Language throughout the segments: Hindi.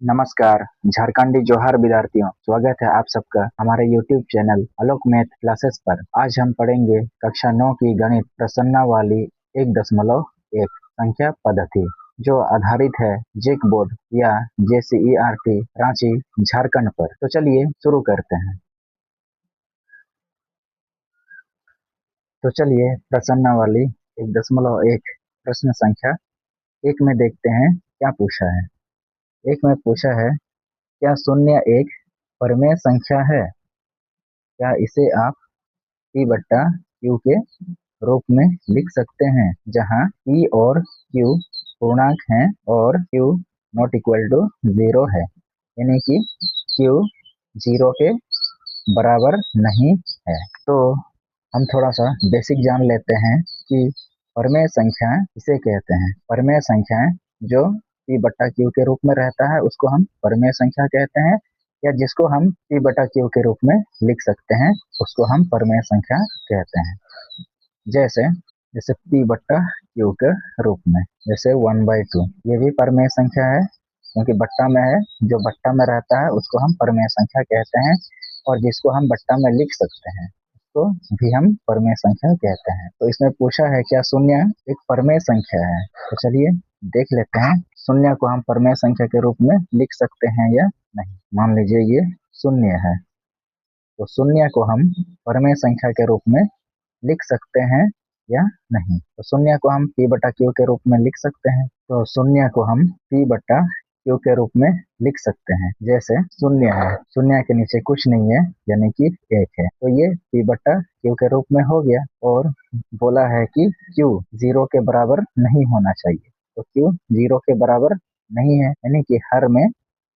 नमस्कार। झारखंडी जोहार विद्यार्थियों, स्वागत है आप सबका हमारे YouTube चैनल आलोक मैथ क्लासेस पर। आज हम पढ़ेंगे कक्षा 9 की गणित प्रश्नावली 1.1 संख्या पद्धति, जो आधारित है जेक बोर्ड या JCERT रांची झारखंड पर। तो चलिए शुरू करते हैं। तो चलिए प्रश्नावली 1.1 प्रश्न संख्या 1 में देखते हैं क्या पूछा है। एक में पूछा है, क्या शून्य एक परमेय संख्या है? क्या इसे आप P बट्टा Q के रूप में लिख सकते हैं, जहां P और Q पूर्णांक हैं और Q नॉट इक्वल टू 0 है, यानी कि Q 0 के बराबर नहीं है। तो हम थोड़ा सा बेसिक जान लेते हैं कि परमेय संख्याएं किसे कहते हैं। परमेय संख्याएं जो P बट्टा Q के रूप में रहता है उसको हम परमेय संख्या कहते हैं, या जिसको हम P बटा Q के रूप में लिख सकते हैं उसको हम परमेय संख्या कहते हैं। जैसे जैसे P बट्टा Q के रूप में, जैसे 1/2, ये भी परमेय संख्या है क्योंकि बट्टा में है। जो बट्टा में रहता है उसको हम परमेय संख्या कहते हैं, और जिसको हम बट्टा में लिख सकते हैं तो भी हम परमेय संख्या कहते हैं। तो इसमें पूछा है क्या शून्य एक परमेय संख्या है। तो चलिए देख लेते हैं शून्य को हम परमेय संख्या के रूप में लिख सकते हैं या नहीं। मान लीजिए ये शून्य है, तो शून्य को हम परमेय संख्या के रूप में लिख सकते हैं या नहीं। तो शून्य को हम P बटा Q के रूप में लिख सकते हैं। तो शून्य को हम P बटा Q के रूप में लिख सकते हैं। जैसे शून्य है, शून्य के नीचे कुछ नहीं है यानी कि 1 है, तो ये P बटा Q के रूप में हो गया। और बोला है कि Q 0 के बराबर नहीं होना चाहिए, तो Q 0 के बराबर नहीं है यानी कि हर में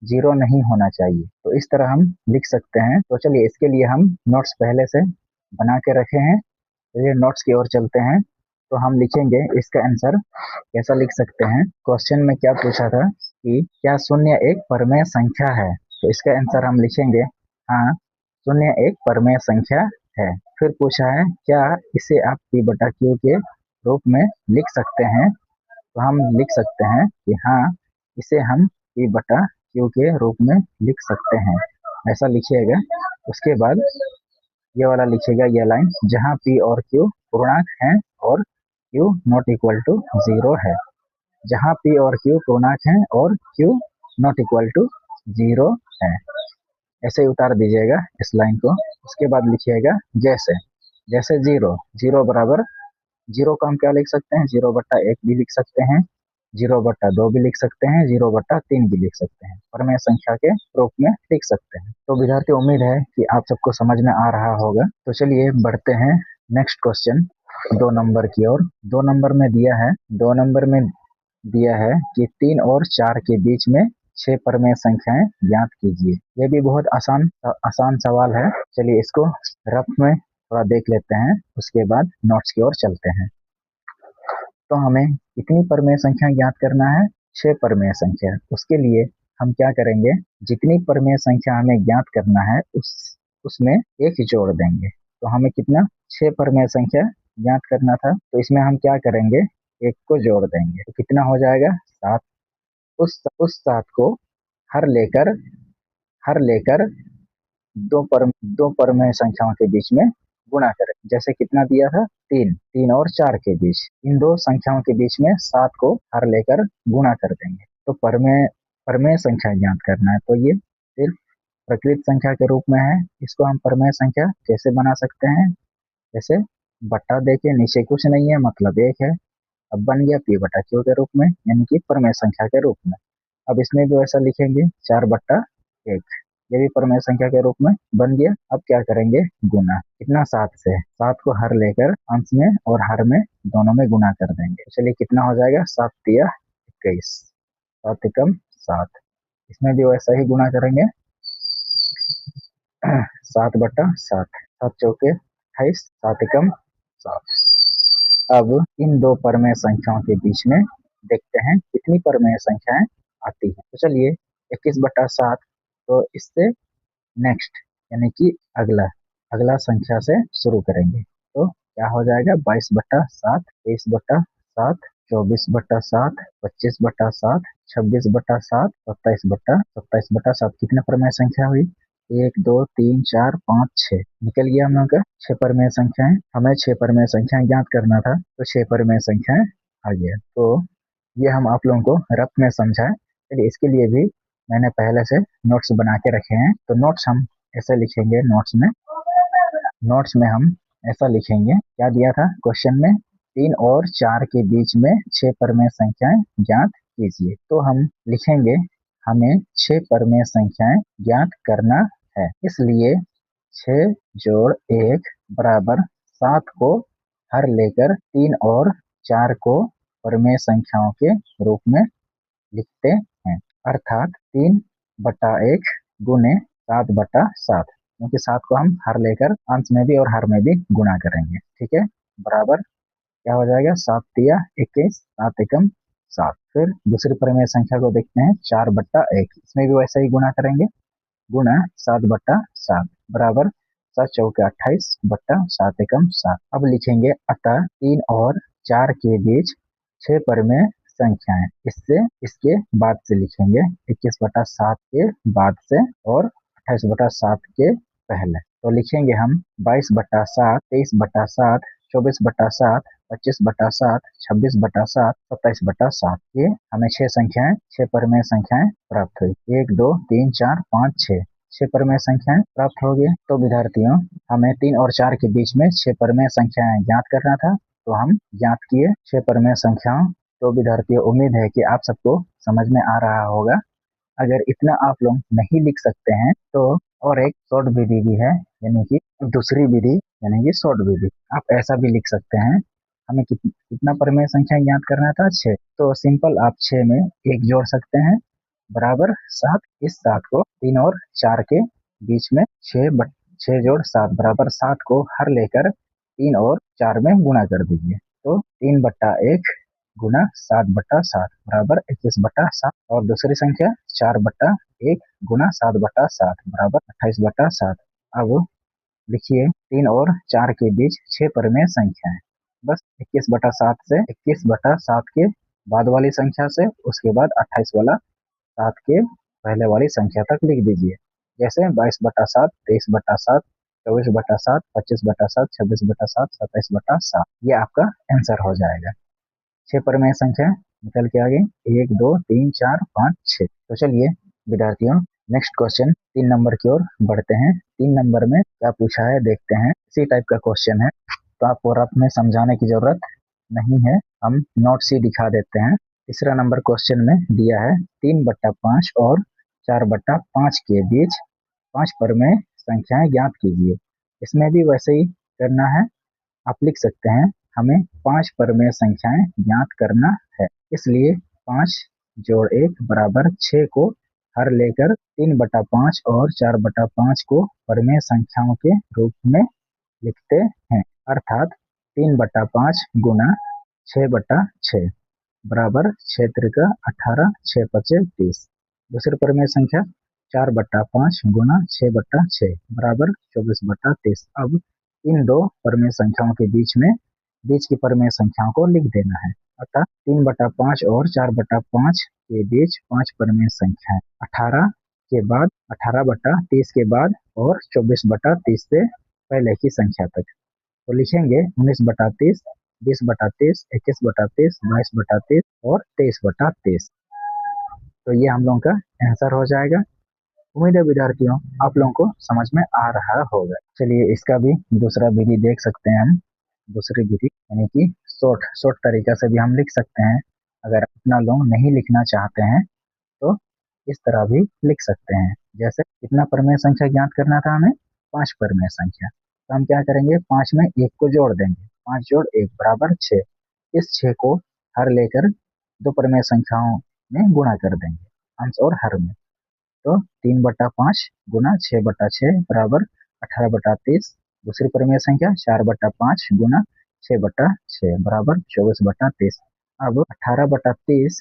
0 नहीं होना चाहिए। तो इस तरह हम लिख सकते हैं। तो चलिए इसके लिए हम नोट्स पहले से बना के रखे हैं, चलिए नोट्स की ओर चलते हैं। तो हम लिखेंगे इसका आंसर कैसा लिख सकते हैं। क्वेश्चन में क्या पूछा था कि क्या शून्य एक परमेय संख्या है, तो इसका आंसर हम लिखेंगे हाँ, शून्य एक परमेय संख्या है। फिर पूछा है क्या इसे आप P बटा Q के रूप में लिख सकते हैं, तो हम लिख सकते हैं कि हाँ, इसे हम P बटा Q के रूप में लिख सकते हैं, ऐसा लिखिएगा। उसके बाद ये वाला लिखिएगा, ये लाइन, जहाँ P और Q पूर्णांक हैं और Q नॉट इक्वल टू 0 है। जहाँ P और Q पूर्णांक हैं और Q नॉट इक्वल टू 0 है, ऐसे उतार दीजिएगा इस लाइन को। उसके बाद लिखिएगा जैसे जैसे 0 0 बराबर 0 को हम क्या लिख सकते हैं, 0/1 भी लिख सकते हैं, 0/2 भी लिख सकते हैं, 0/3 भी लिख सकते हैं, परमेय संख्या के रूप में लिख सकते हैं। तो विद्यार्थी, उम्मीद है कि आप सबको समझ में आ रहा होगा। तो चलिए बढ़ते हैं नेक्स्ट क्वेश्चन 2 नंबर की ओर। 2 नंबर में दिया है, 2 नंबर में दिया है कि 3 और 4 के बीच में 6 परमेय संख्याएं ज्ञात कीजिए। ये भी बहुत आसान सवाल है। चलिए इसको रफ में थोड़ा देख लेते हैं, उसके बाद नोट्स की ओर चलते हैं। तो हमें कितनी परमेय संख्या ज्ञात करना है, 6 परमेय संख्या। उसके लिए हम क्या करेंगे, जितनी परमेय संख्या हमें ज्ञात करना है उसमें एक ही जोड़ देंगे। तो हमें कितना, 6 परमेय संख्या ज्ञात करना था, तो इसमें हम क्या करेंगे, एक को जोड़ देंगे। तो कितना हो जाएगा, 7। उस 7 को हर लेकर दो परमेय संख्याओं के बीच में गुणा करें। जैसे कितना दिया था, 3, 3 और 4 के बीच, इन दो संख्याओं के बीच में 7 को हर लेकर गुणा कर देंगे। तो परमेय परमेय संख्या ज्ञात करना है, तो ये सिर्फ प्रकृत संख्या के रूप में है। इसको हम परमेय संख्या कैसे बना सकते हैं, जैसे बट्टा देके नीचे कुछ नहीं है मतलब 1 है, अब बन गया P बटा Q के रूप में, यानी कि परमेय संख्या के रूप में। अब इसमें भी वैसा लिखेंगे 4/1, ये भी परमेय संख्या के रूप में बन गया। अब क्या करेंगे, गुना। कितना, 7 से 7 को हर लेकर अंश में और हर में दोनों में गुना कर देंगे। चलिए कितना हो जाएगा, 7 तिया 21, 7 एकम 7। इसमें भी वैसा ही गुना करेंगे, 7/7, 7 चौके 28, 7 एकम 7। अब इन दो परमेय संख्याओं के बीच में देखते हैं कितनी परमेय संख्याएं आती है। तो चलिए 21/7, तो इससे नेक्स्ट यानी कि अगला अगला संख्या से शुरू करेंगे। तो क्या हो जाएगा, 22/7, 23/7, 24/7, 25/7, 26/7, 27/7 कितने परमेय संख्या हुई? 1 2 3 4 5 6 निकल गया हम लोग का 6 परमेय संख्याएं। हमें 6 परमेय संख्याएं ज्ञात करना था, तो 6 परमेय संख्याएं आ गया। तो ये हम आप लोगों को रफ में समझाए। चलिए इसके लिए भी मैंने पहले से नोट्स बना के रखे हैं, तो नोट्स हम ऐसे लिखेंगे। नोट्स में हम ऐसा लिखेंगे, क्या दिया था क्वेश्चन में? 3 और 4 के बीच में 6 परमेय संख्याएं ज्ञात कीजिए। तो हम लिखेंगे हमें 6 परमेय संख्याएं ज्ञात करना है, इसलिए 6 जोड़ 1 बराबर 7 को हर लेकर 3 और 4 को परमेय संख्याओं के रूप में लिखते हैं। अर्थात 3/1 गुने 7/7, क्योंकि 7 को हम हर लेकर अंश में भी और हर में भी गुणा करेंगे। ठीक है, बराबर क्या हो जाएगा? 7 तिया 21, 7 एकम 7। फिर दूसरी परिमेय संख्या को देखते हैं, 4/1, इसमें भी वैसा ही गुणा करेंगे, गुणा 7/7 बराबर 7 चौके 28/7 एकम 7। अब लिखेंगे अतः 3 और 4 के बीच 6 परमेय संख्याएं। इसके बाद से लिखेंगे 21/7 के बाद से और 28/7 के पहले। तो लिखेंगे हम 22/7, 23/7, 24/7, 25/7, 26/7, 27/7। ये हमें 6 संख्याएं, 6 परमेय संख्याएं प्राप्त हुई। 1 2 3 4 5 6, 6 परमेय संख्याएं प्राप्त हो गई। तो विद्यार्थियों, हमें 3 और 4 के बीच में 6 परमेय संख्याएं ज्ञात करना था, तो हम ज्ञात किए 6 परमेय संख्याओं। तो विद्यार्थियों, उम्मीद है कि आप सबको समझ में आ रहा होगा। अगर इतना आप लोग नहीं लिख सकते हैं तो और एक शॉर्ट विधि भी है, यानी कि दूसरी विधि, यानी कि शॉर्ट विधि। आप ऐसा भी लिख सकते हैं, हमें कितना परमेय संख्या ज्ञात करना था? 6। तो सिंपल आप 6 में 1 जोड़ सकते हैं बराबर 7। इस 7 को 3 और 4 के बीच में 6 जोड़ 7 बराबर 7 को हर लेकर 3 और 4 में गुणा कर दीजिए। तो 3/1 गुना 7/7 बराबर 21/7। और दूसरी संख्या 4/1 गुना 7/7 बराबर 28/7। अब लिखिए 3 और 4 के बीच 6 परमेय संख्या है। बस 21/7 से 21/7 के बाद वाली संख्या से उसके बाद 28 वाला 7 के पहले वाली संख्या तक लिख दीजिए। जैसे 22/7, 23/7, 24/7, 25/7, 26/7, 27/7। ये आपका आंसर हो जाएगा। 6 परमेय संख्या निकल के आ गई, 1 2 3 4 5 6। तो चलिए विद्यार्थियों, नेक्स्ट क्वेश्चन 3 नंबर की ओर बढ़ते हैं। 3 नंबर में क्या पूछा है देखते हैं। इसी टाइप का क्वेश्चन है, तो आपको रफ में समझाने की जरूरत नहीं है, हम नोट्स ही दिखा देते हैं। तीसरा नंबर क्वेश्चन में दिया है 3/5 और 4/5 के बीच 5 परमेय संख्याएं ज्ञात कीजिए। इसमें भी वैसे ही करना है, आप लिख सकते हैं हमें 5 परमेय संख्याएं ज्ञात करना है, इसलिए 5 जोड़ 1 बराबर 6 को हर लेकर 3/5 और 4/5 को परमेय संख्याओं के रूप में लिखते हैं। अर्थात 3/5 गुना 6/6 बराबर 6×18, 6×5 = 30। दूसरी परमेय संख्या 4/5 गुना 6/6 बराबर 24/30। अब इन दो परमेय संख्याओं के बीच की परमेय संख्याओं को लिख देना है। अतः 3/5 और 4/5 के बीच 5 परमेय संख्याएं 18 के बाद, 18/30 के बाद और 24/30 से पहले की संख्या तक। तो लिखेंगे 19/30, 20/30, 21/30, 22/30 और 23/30। तो ये हम लोगों का आंसर हो जाएगा। उम्मीद है विद्यार्थियों आप लोगों को समझ में आ रहा होगा। चलिए इसका भी दूसरा विधि देख सकते हैं हम। दूसरी विधि यानी कि शॉर्ट तरीका से भी हम लिख सकते हैं। अगर अपना लोग नहीं लिखना चाहते हैं तो इस तरह भी लिख सकते हैं। जैसे कितना परमेय संख्या ज्ञात करना था हमें? 5 परमेय संख्या। तो हम क्या करेंगे, 5 में 1 को जोड़ देंगे, 5 जोड़ 1 बराबर 6। इस 6 को हर लेकर दो परमेय संख्याओं में गुणा कर देंगे, अंश और हर में। तो 3/5 गुना 6/6 बराबर 18/30। दूसरी परमेय संख्या 4/5 गुना 6/6 बराबर 24/30। अब 18/30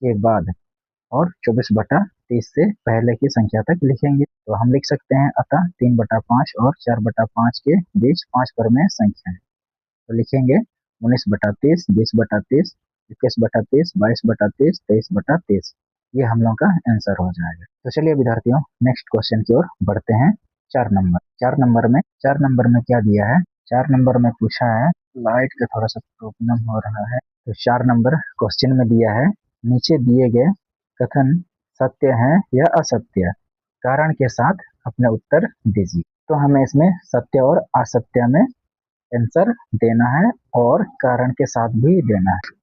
के बाद और 24/30 से पहले की संख्या तक लिखेंगे। तो हम लिख सकते हैं अतः 3/5 और 4/5 के बीच 5 परमेय संख्या है। तो लिखेंगे 19/30, 20/30, 21/30, 22/30, 23/30, ये हम लोग का आंसर हो जाएगा। तो चलिए विद्यार्थियों नेक्स्ट क्वेश्चन की ओर बढ़ते हैं। 4 नंबर, 4 नंबर में क्या दिया है? 4 नंबर में पूछा है, लाइट का थोड़ा सा प्रॉब्लम हो रहा है। तो 4 नंबर क्वेश्चन में दिया है, नीचे दिए गए कथन सत्य है या असत्य, कारण के साथ अपने उत्तर दीजिए। तो हमें इसमें सत्य और असत्य में आंसर देना है और कारण के साथ भी देना है।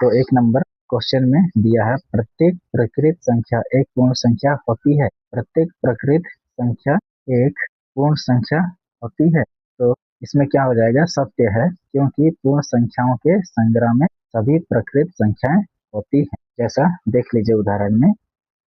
तो 1 नंबर क्वेश्चन में दिया है, प्रत्येक प्रकृत संख्या एक पूर्ण संख्या होती है। प्रत्येक प्रकृत संख्या एक पूर्ण संख्या होती है। तो इसमें क्या हो जाएगा? सत्य है, क्योंकि पूर्ण संख्याओं के संग्रह में सभी प्रकृत संख्याएं होती हैं। जैसा देख लीजिए उदाहरण में,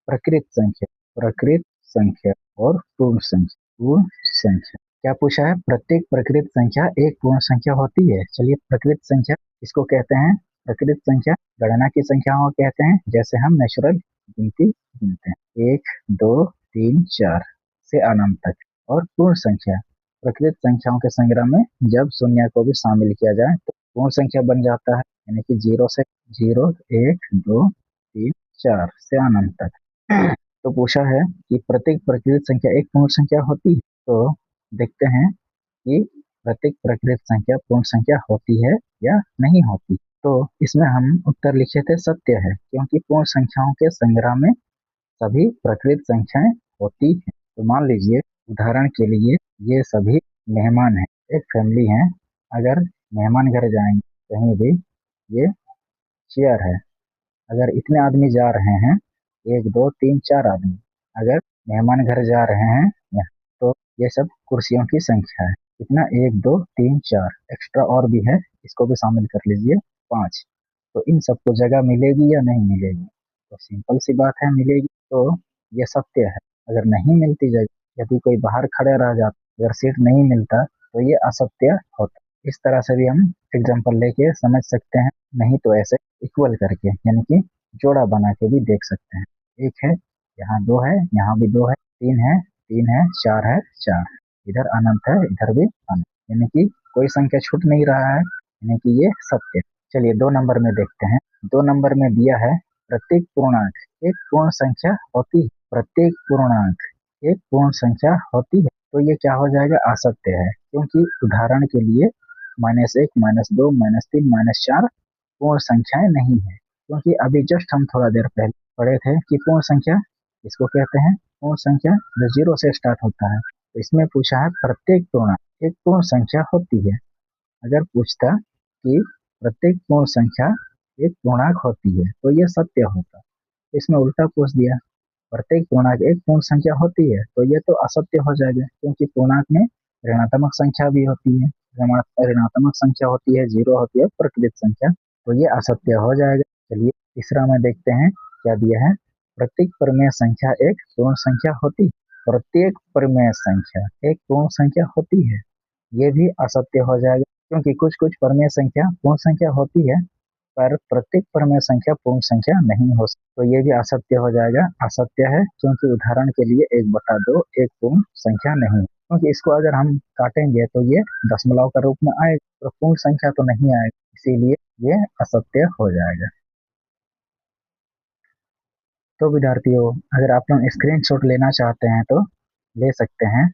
प्रकृत संख्या और पूर्ण संख्या। पूर्ण संख्या क्या पूछा है? प्रत्येक प्रकृत संख्या एक पूर्ण संख्या होती है। चलिए, प्रकृत संख्या इसको कहते हैं, प्रकृत संख्या गणना की संख्याओं को कहते हैं, जैसे हम नेचुरल गिनती गिनते हैं 1 2 3 4 से अनंत तक। और पूर्ण संख्या प्रकृत संख्याओं के संग्रह में जब शून्य को भी शामिल किया जाए तो पूर्ण संख्या बन जाता है, यानी कि 0 से 0 1 2 3 4 से अनंत तक। तो पूछा है कि प्रत्येक प्रकृत संख्या एक पूर्ण संख्या होती है। तो देखते हैं कि प्रत्येक प्रकृत संख्या पूर्ण संख्या होती है या नहीं होती। तो इसमें हम उत्तर लिखे थे सत्य है, क्योंकि पूर्ण संख्याओं के संग्रह में सभी प्रकृत संख्याएं होती हैं। तो मान लीजिए उदाहरण के लिए, ये सभी मेहमान हैं, एक फैमिली है। अगर मेहमान घर जाएंगे कहीं भी, ये चेयर है। अगर इतने आदमी जा रहे हैं, 1 2 3 4 आदमी, अगर मेहमान घर जा रहे हैं तो ये सब कुर्सियों की संख्या है। कितना? 1 2 3 4, एक्स्ट्रा और भी है, इसको भी शामिल कर लीजिए, 5। तो इन सबको जगह मिलेगी या नहीं मिलेगी? तो सिंपल सी बात है, मिलेगी। तो ये सत्य है। अगर नहीं मिलती जगह, यदि कोई बाहर खड़े रह जाता, अगर सीट नहीं मिलता, तो ये असत्य होता। इस तरह से भी हम एग्जाम्पल लेके समझ सकते हैं, नहीं तो ऐसे इक्वल करके, यानी कि जोड़ा बना के भी देख सकते हैं। एक है, यहाँ 2 है, यहाँ भी 2 है, 3 है, 3 है, 4 है, 4, इधर अनंत है, इधर भी अनंत, यानी कि कोई संख्या छूट नहीं रहा है, यानी कि ये सत्य। चलिए 2 नंबर में देखते हैं। 2 नंबर में दिया है, प्रत्येक पूर्णांक एक पूर्ण संख्या होती है। प्रत्येक पूर्णांक एक पूर्ण संख्या होती है। तो ये क्या हो जाएगा? असत्य है, क्योंकि उदाहरण के लिए -1 -2 -3 -4 पूर्ण संख्याएं नहीं है। क्योंकि अभी जस्ट हम थोड़ा देर पहले पढ़े थे कि पूर्ण संख्या इसको कहते हैं, पूर्ण संख्या जो 0 से स्टार्ट होता है। तो इसमें पूछा है प्रत्येक पूर्णांक एक पूर्ण संख्या होती है। अगर पूछता कि प्रत्येक पूर्ण संख्या एक पूर्णांक होती है, तो यह सत्य होता। इसमें उल्टा पूछ दिया, प्रत्येक पूर्णांक एक पूर्ण संख्या होती है, तो ये तो असत्य हो जाएगा, क्योंकि पूर्णांक में ऋणात्मक संख्या भी होती है, ऋणात्मक संख्या होती है, 0 होती है प्रकृत संख्या, तो ये असत्य हो जाएगा। चलिए तीसरा में देखते हैं क्या दिया है, प्रत्येक परिमेय संख्या एक पूर्ण संख्या होती है। प्रत्येक परिमेय संख्या एक पूर्ण संख्या होती है, ये भी असत्य हो जाएगा, क्योंकि कुछ कुछ परिमेय संख्या पूर्ण संख्या होती है, पर प्रत्येक परिमेय संख्या पूर्ण संख्या नहीं हो सकती। तो ये भी असत्य हो जाएगा, असत्य है, क्योंकि उदाहरण के लिए 1/2 एक पूर्ण संख्या नहीं, क्योंकि इसको अगर हम काटेंगे तो ये दशमलव का रूप में आएगा, तो पूर्ण संख्या तो नहीं आएगा, इसीलिए ये असत्य हो जाएगा। तो विद्यार्थियों, अगर आप लोग स्क्रीनशॉट लेना चाहते हैं तो ले सकते हैं।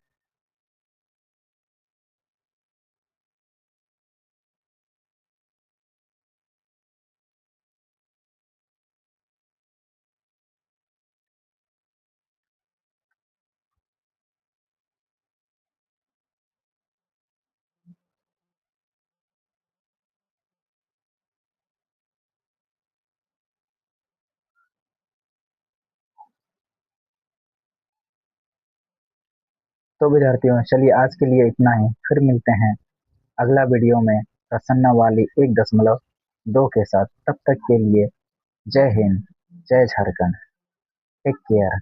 तो विद्यार्थियों चलिए आज के लिए इतना ही, फिर मिलते हैं अगला वीडियो में प्रसन्न वाली 1.2 के साथ। तब तक के लिए जय हिंद, जय झारखंड, टेक केयर।